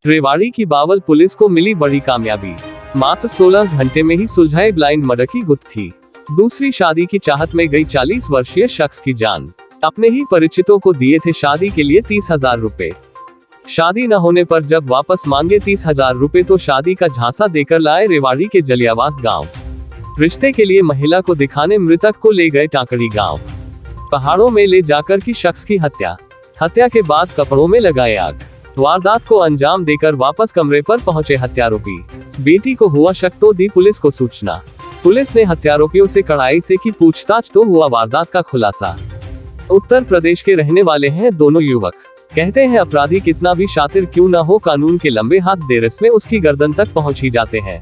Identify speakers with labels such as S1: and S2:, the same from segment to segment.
S1: रेवाड़ी की बावल पुलिस को मिली बड़ी कामयाबी। मात्र 16 घंटे में ही सुलझाए ब्लाइंड मर्डर की गुत्थी। दूसरी शादी की चाहत में गई 40 वर्षीय शख्स की जान। अपने ही परिचितों को दिए थे शादी के लिए 30,000 रुपए। शादी न होने पर जब वापस मांगे 30,000 रुपए तो शादी का झांसा देकर लाए रेवाड़ी के जलियावास गांव। रिश्ते के लिए महिला को दिखाने मृतक को ले गए टाकड़ी गांव। पहाड़ों में ले जाकर की शख्स की हत्या। हत्या के बाद कपड़ों में लगाए आग। वारदात को अंजाम देकर वापस कमरे पर पहुंचे हत्यारोपी। बेटी को हुआ शक तो दी पुलिस को सूचना। पुलिस ने हत्यारोपियों से कड़ाई से की पूछताछ तो हुआ वारदात का खुलासा। उत्तर प्रदेश के रहने वाले हैं दोनों युवक। कहते हैं अपराधी कितना भी शातिर क्यों न हो, कानून के लंबे हाथ देर में उसकी गर्दन तक पहुंच ही जाते हैं।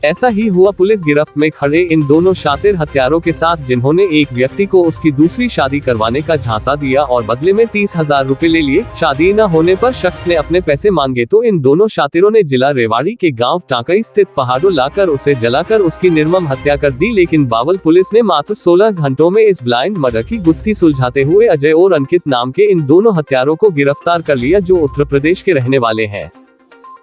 S1: ऐसा ही हुआ पुलिस गिरफ्त में खड़े इन दोनों शातिर हत्यारों के साथ, जिन्होंने एक व्यक्ति को उसकी दूसरी शादी करवाने का झांसा दिया और बदले में 30,000 रुपए ले लिए। शादी न होने पर शख्स ने अपने पैसे मांगे तो इन दोनों शातिरों ने जिला रेवाड़ी के गांव टाकई स्थित पहाड़ों लाकर उसे जलाकर उसकी निर्मम हत्या कर दी। लेकिन बावल पुलिस ने मात्र 16 घंटों में इस ब्लाइंड मर्डर की गुत्थी सुलझाते हुए अजय और अंकित नाम के इन दोनों हत्यारों को गिरफ्तार कर लिया, जो उत्तर प्रदेश के रहने वाले हैं।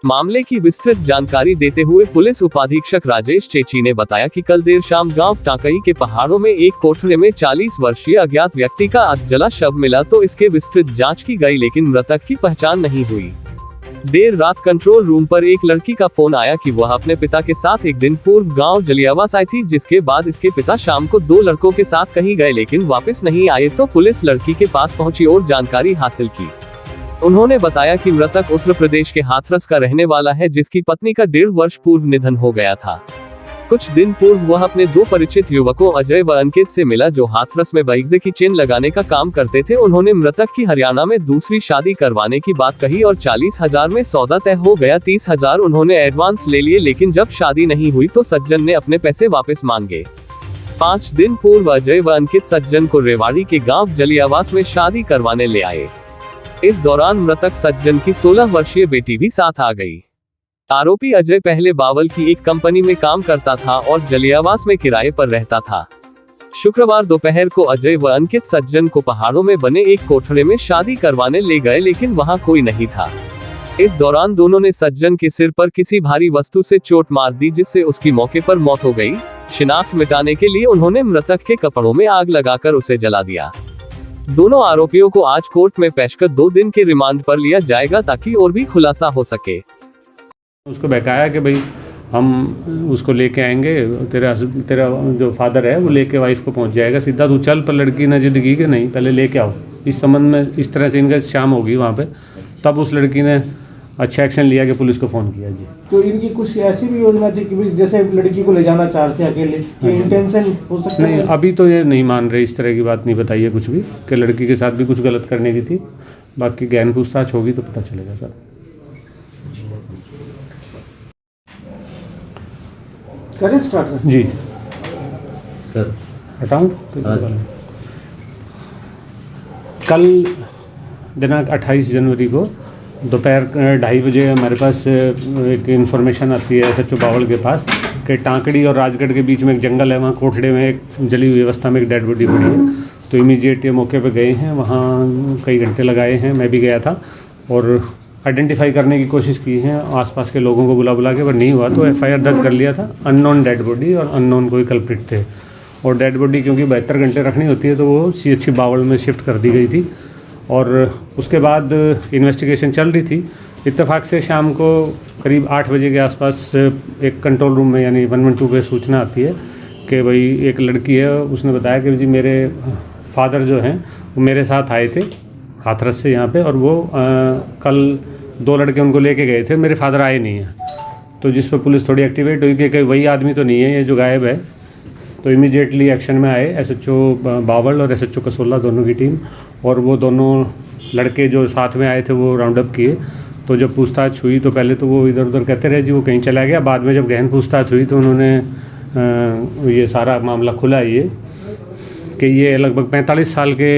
S1: मामले की विस्तृत जानकारी देते हुए पुलिस उपाधीक्षक राजेश चेची ने बताया कि कल देर शाम गांव टाकई के पहाड़ों में एक कोठरे में 40 वर्षीय अज्ञात व्यक्ति का जला शव मिला तो इसके विस्तृत जांच की गई, लेकिन मृतक की पहचान नहीं हुई। देर रात कंट्रोल रूम पर एक लड़की का फोन आया कि वह अपने पिता के साथ एक दिन पूर्व गांव जलियावास आई थी, जिसके बाद इसके पिता शाम को 2 लड़कों के साथ कहीं गए लेकिन वापस नहीं आए तो पुलिस लड़की के पास पहुंची और जानकारी हासिल की। उन्होंने बताया कि मृतक उत्तर प्रदेश के हाथरस का रहने वाला है, जिसकी पत्नी का 1.5 वर्ष पूर्व निधन हो गया था। कुछ दिन पूर्व वह अपने 2 परिचित युवकों अजय व अंकित से मिला, जो हाथरस में बाइक की चेन लगाने का काम करते थे। उन्होंने मृतक की हरियाणा में दूसरी शादी करवाने की बात कही और 40,000 में सौदा तय हो गया। 30,000 उन्होंने एडवांस ले लिए, लेकिन जब शादी नहीं हुई तो सज्जन ने अपने पैसे वापस मांगे। 5 दिन पूर्व अजय व अंकित सज्जन को रेवाड़ी के गाँव जलियावास में शादी करवाने ले आए। इस दौरान मृतक सज्जन की 16 वर्षीय बेटी भी साथ आ गई। आरोपी अजय पहले बावल की एक कंपनी में काम करता था और जलियावास में किराए पर रहता था। शुक्रवार दोपहर को अजय व अंकित सज्जन को पहाड़ों में बने एक कोठरे में शादी करवाने ले गए, लेकिन वहां कोई नहीं था। इस दौरान दोनों ने सज्जन के सिर पर किसी भारी वस्तु से चोट मार दी, जिससे उसकी मौके पर मौत हो गई। शिनाख्त मिटाने के लिए उन्होंने मृतक के कपड़ों में आग लगाकर उसे जला दिया। दोनों आरोपियों को आज कोर्ट में पेश कर 2 दिन के रिमांड पर लिया जाएगा, ताकि और भी खुलासा हो सके।
S2: उसको बहकाया कि भाई हम उसको लेके आएंगे, तेरा जो फादर है वो लेके वाइफ को पहुंच जाएगा, सीधा तू चल। पर लड़की ने जिद की कि नहीं, पहले लेके आओ। इस संबंध में इस तरह से इनका शाम होगी वहाँ पे, तब उस लड़की ने अच्छा एक्शन लिया कि पुलिस को फ़ोन किया जी।
S3: तो इनकी कुछ ऐसी भी योजना थी कि जैसे लड़की को ले जाना चाहते हैं अकेले, कि इंटेंशन हो सकता है?
S2: नहीं, अभी तो ये नहीं मान रहे, इस तरह की बात नहीं बताई है कुछ भी कि लड़की के साथ भी कुछ गलत करने की थी। बाकी गहन पूछताछ होगी तो पता चलेगा सर।
S3: करें स्टार्ट
S2: जी सर, हटाऊँ? कल दिनांक 28 जनवरी को दोपहर 2:30 बजे हमारे पास एक इन्फॉर्मेशन आती है SHO बावल के पास कि टाकड़ी और राजगढ़ के बीच में एक जंगल है, वहाँ कोठड़े में एक जली हुई अवस्था में एक डेड बॉडी पड़ी है। तो इमीडिएट ये मौके पे गए हैं, वहाँ कई घंटे लगाए हैं, मैं भी गया था और आइडेंटिफाई करने की कोशिश की है आसपास के लोगों को बुला के, पर नहीं हुआ। तो FIR दर्ज कर लिया था। अननोन डेड बॉडी और अननोन कोई कल्प्रिट थे, और डेड बॉडी क्योंकि 72 घंटे रखनी होती है तो वो CHC बावल में शिफ्ट कर दी गई थी। और उसके बाद इन्वेस्टिगेशन चल रही थी। इत्तेफाक से शाम को करीब 8 बजे के आसपास एक कंट्रोल रूम में यानी 112 पे सूचना आती है कि भाई एक लड़की है, उसने बताया कि जी मेरे फादर जो हैं वो मेरे साथ आए थे हाथरस से यहाँ पे, और वो कल 2 लड़के उनको लेके गए थे, मेरे फादर आए नहीं हैं। तो जिस पर पुलिस थोड़ी एक्टिवेट हुई कि वही आदमी तो नहीं है ये जो गायब है। तो इमीडिएटली एक्शन में आए SHO बावल और SHO कसोला दोनों की टीम, और वो दोनों लड़के जो साथ में आए थे वो राउंड अप किए। तो जब पूछताछ हुई तो पहले तो वो इधर उधर कहते रहे जी वो कहीं चला गया। बाद में जब गहन पूछताछ हुई तो उन्होंने ये सारा मामला खुला ये कि ये लगभग 45 साल के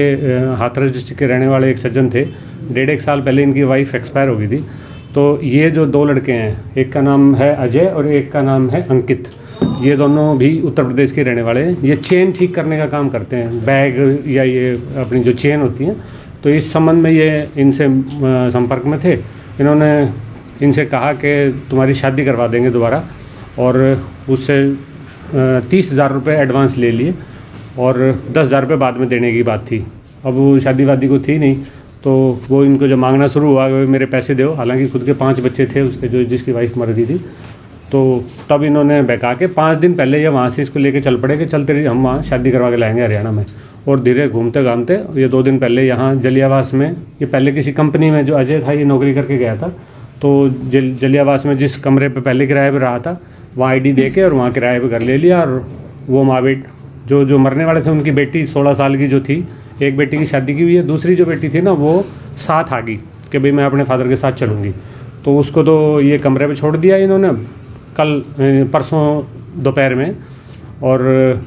S2: हाथरस डिस्ट्रिक्ट के रहने वाले एक सज्जन थे। 1.5 साल पहले इनकी वाइफ एक्सपायर हो गई थी। तो ये जो 2 लड़के हैं, एक का नाम है अजय और एक का नाम है अंकित, ये दोनों भी उत्तर प्रदेश के रहने वाले हैं। ये चेन ठीक करने का काम करते हैं, बैग या ये अपनी जो चेन होती हैं। तो इस संबंध में ये इनसे संपर्क में थे। इन्होंने इनसे कहा कि तुम्हारी शादी करवा देंगे दोबारा, और उससे 30,000 रुपये एडवांस ले लिए और 10,000 रुपये बाद में देने की बात थी। अब वो शादी वादी को थी नहीं, तो वो इनको जब मांगना शुरू हुआ कि मेरे पैसे दो, हालांकि खुद के 5 बच्चे थे उसके, जो जिसकी वाइफ मर गई थी, तो तब इन्होंने बहका के 5 दिन पहले ये वहाँ से इसको लेके चल पड़े कि चल तेरी हम वहाँ शादी करवा के लाएंगे हरियाणा में। और धीरे घूमते घामते ये 2 दिन पहले यहाँ जलियावास में, ये पहले किसी कंपनी में जो अजय था ये नौकरी करके गया था, तो जलियावास में जिस कमरे पे पहले किराए पे रहा था वहाँ आईडी दे के और वहाँ किराए पे घर ले लिया। और वो माँ बेट जो मरने वाले थे उनकी बेटी 16 साल की जो थी, एक बेटी की शादी की हुई है, दूसरी जो बेटी थी ना वो साथ आ गई कि भाई मैं अपने फादर के साथ चलूँगी, तो उसको तो ये कमरे पे छोड़ दिया इन्होंने कल परसों दोपहर में, और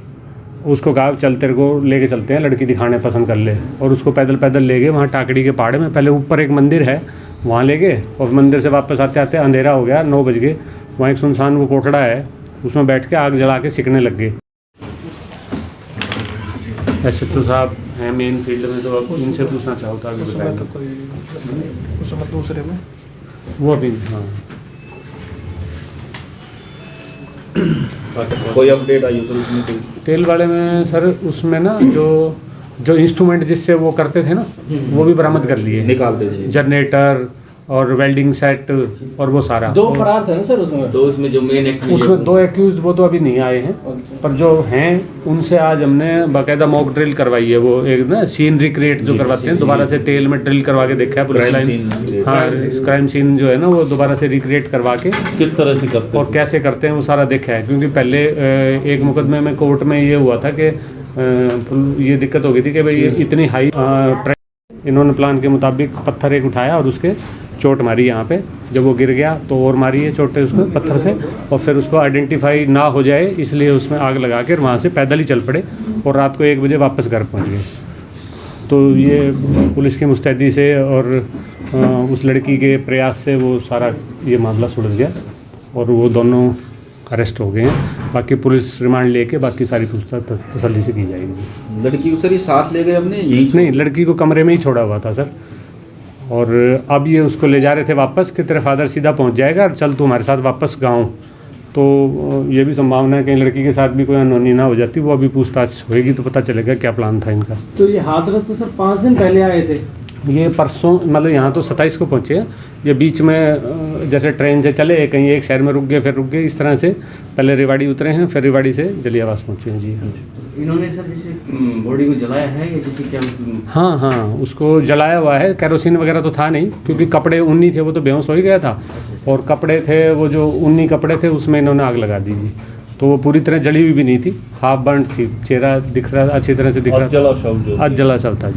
S2: उसको कहा चल तेरे को लेके चलते हैं, लड़की दिखाने पसंद कर ले, और उसको पैदल पैदल ले गए वहाँ टाकड़ी के पहाड़ में। पहले ऊपर एक मंदिर है वहाँ ले गए, और मंदिर से वापस आते आते अंधेरा हो गया, 9 बज गए। वहाँ एक सुनसान वो कोठड़ा है, उसमें बैठ के आग जला के सिकने लग गए। SHO साहब हैं मेन फील्ड में, तो आप इनसे पूछना चाहो तो आगे बताएंगे।
S3: उस समय दूसरे में
S2: वो अभी हाँ
S4: कोई अपडेट आई सर उसमें? कोई
S2: तेल वाले में सर उसमें ना जो इंस्ट्रूमेंट जिससे वो करते थे ना वो भी बरामद कर लिए,
S4: निकालते थे
S2: जनरेटर और वेल्डिंग सेट और वो सारा।
S3: 2 फरार थे ना सर उसमें?
S4: तो उसमें जो मेन
S2: उसमें 2 एक्यूज वो तो अभी नहीं आए हैं, पर जो हैं उनसे आज हमने बाकायदा मॉक ड्रिल करवाई है। वो एक ना सीन रिक्रिएट जो करवाते हैं, दोबारा से तेल में ड्रिल करवा के देखा है पुलिस लाइन, हाँ क्राइम सीन जो है ना वो दोबारा से रिक्रिएट करवा के
S4: किस तरह से करते
S2: और कैसे करते हैं वो सारा देखा है। क्योंकि पहले एक मुकदमे में कोर्ट में ये हुआ था कि ये दिक्कत हो गई थी कि भाई इतनी हाई इन्होंने प्लान के मुताबिक पत्थर एक उठाया और उसके चोट मारी यहाँ पे, जब वो गिर गया तो और मारी है चोटें उसको पत्थर से, और फिर उसको आइडेंटिफाई ना हो जाए इसलिए उसमें आग लगा के वहाँ से पैदल ही चल पड़े और रात को 1 बजे वापस घर पहुँच गए। तो ये पुलिस की मुस्तैदी से और उस लड़की के प्रयास से वो सारा ये मामला सुलझ गया और वो दोनों अरेस्ट हो गए हैं। बाकी पुलिस रिमांड लेके बाकी सारी पूछताछ तसल्ली से की जाएगी।
S4: लड़की को सर ये साथ ले गए अपने यहीं?
S2: नहीं, लड़की को कमरे में ही छोड़ा हुआ था सर, और अब ये उसको ले जा रहे थे वापस कि तेरा फादर सीधा पहुंच जाएगा और चल तू हमारे साथ वापस गाँव। तो ये भी संभावना है कि लड़की के साथ भी कोई अनहोनी ना हो जाती, वो अभी पूछताछ होएगी तो पता चलेगा क्या प्लान था इनका।
S3: तो ये हाथरस से सर 5 दिन पहले आए थे?
S2: ये परसों मतलब यहाँ तो 27 को पहुँचे हैं, ये बीच में जैसे ट्रेन से चले कहीं एक शहर में रुक गए फिर रुक गए, इस तरह से पहले रेवाड़ी उतरे हैं फिर रेवाड़ी से जलियावास पहुँचे हैं। जी हाँ,
S5: इन्होंने सर जैसे बॉडी को जलाया है या किसी क्या?
S2: हाँ उसको जलाया हुआ है, केरोसिन वगैरह तो था नहीं क्योंकि कपड़े ऊनी थे, वो तो बेहोश हो ही गया था, और कपड़े थे वो जो ऊनी कपड़े थे उसमें इन्होंने आग लगा दी थी, तो वो पूरी तरह जली हुई भी नहीं थी, हाफ बर्न थी, चेहरा दिख रहा अच्छी तरह से दिख रहा था, आज जला सब था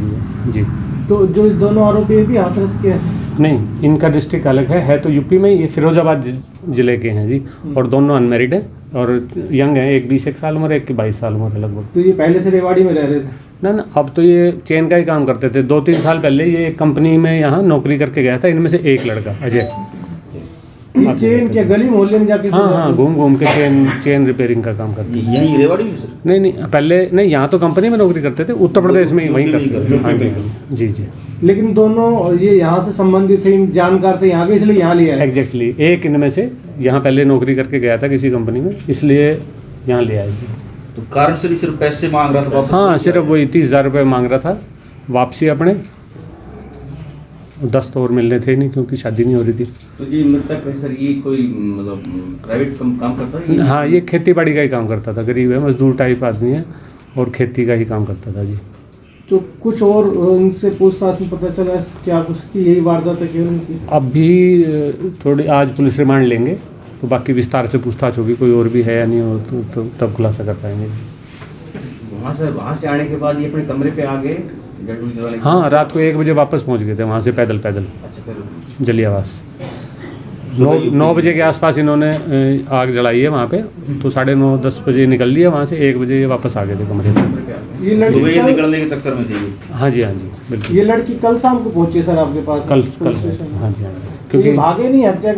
S2: जी।
S3: तो जो दोनों आरोपी भी हाथरस के हैं?
S2: नहीं, इनका डिस्ट्रिक्ट अलग है तो यूपी में, ये फिरोजाबाद जिले के हैं जी, और दोनों अनमेरिड हैं और यंग हैं, एक 21 साल उम्र, एक की 22 साल उम्र लगभग।
S3: तो ये पहले से रेवाड़ी में रह रहे थे?
S2: ना अब तो ये चेन का ही काम करते थे। 2-3 साल पहले ये एक कंपनी में यहाँ नौकरी करके गया था, इनमें से एक लड़का अजय।
S3: ये चेन क्या गली मोहल्ले में जाके?
S2: हाँ घूम के चेन रिपेयरिंग का काम करते हैं।
S4: यहीं रेवाड़ी में सर?
S2: नहीं पहले नहीं, यहाँ तो कंपनी में नौकरी करते थे, उत्तर प्रदेश में ही वहीं करते थे। हाँ जी।
S3: लेकिन दोनों ये यहाँ से संबंधित थे, जानकार थे यहाँ के, इसलिए यहाँ लिया है?
S2: एग्जैक्टली, एक इनमें से यहाँ पहले नौकरी करके गया था किसी कंपनी में, इसलिए यहाँ ले आए।
S4: तो कारण सिर्फ पैसे मांग रहा था वापस?
S2: हाँ, सिर्फ वही 30,000 रुपये मांग रहा था वापसी अपने, 10 तो और मिलने थे नहीं क्योंकि शादी नहीं हो रही थी।
S5: तो जी मृतक है सर, ये कोई मतलब प्राइवेट काम करता है?
S2: हाँ, ये खेती बाड़ी का ही काम करता था, गरीब है, मजदूर टाइप आदमी है और खेती का ही काम करता था जी।
S3: तो कुछ और उनसे पूछताछ में पता चला क्या उसकी यही वारदात है कि उनकी?
S2: अभी थोड़ी आज पुलिस रिमांड लेंगे तो बाकी विस्तार से पूछताछ होगी, कोई और भी है या नहीं हो तो तब खुलासा कर पाएंगे।
S5: वहाँ से आने के बाद ये अपने कमरे पे आ गए?
S2: हाँ, रात को 1 बजे वापस पहुँच गए थे वहाँ से पैदल।
S5: अच्छा, फिर
S2: जलियावास 9 बजे के आसपास इन्होंने आग जलाई है वहाँ पे, तो 9:30-10 बजे निकल लिया वहाँ से, 1 बजे वापस आ गए थे कमरे में।
S3: ये लड़की
S4: निकलने के चक्कर में थी?
S2: हाँ जी बिल्कुल।
S3: ये लड़की कल शाम को पहुंची सर आपके पास?
S2: कल हाँ जी,
S3: क्योंकि भागे नहीं, हत्या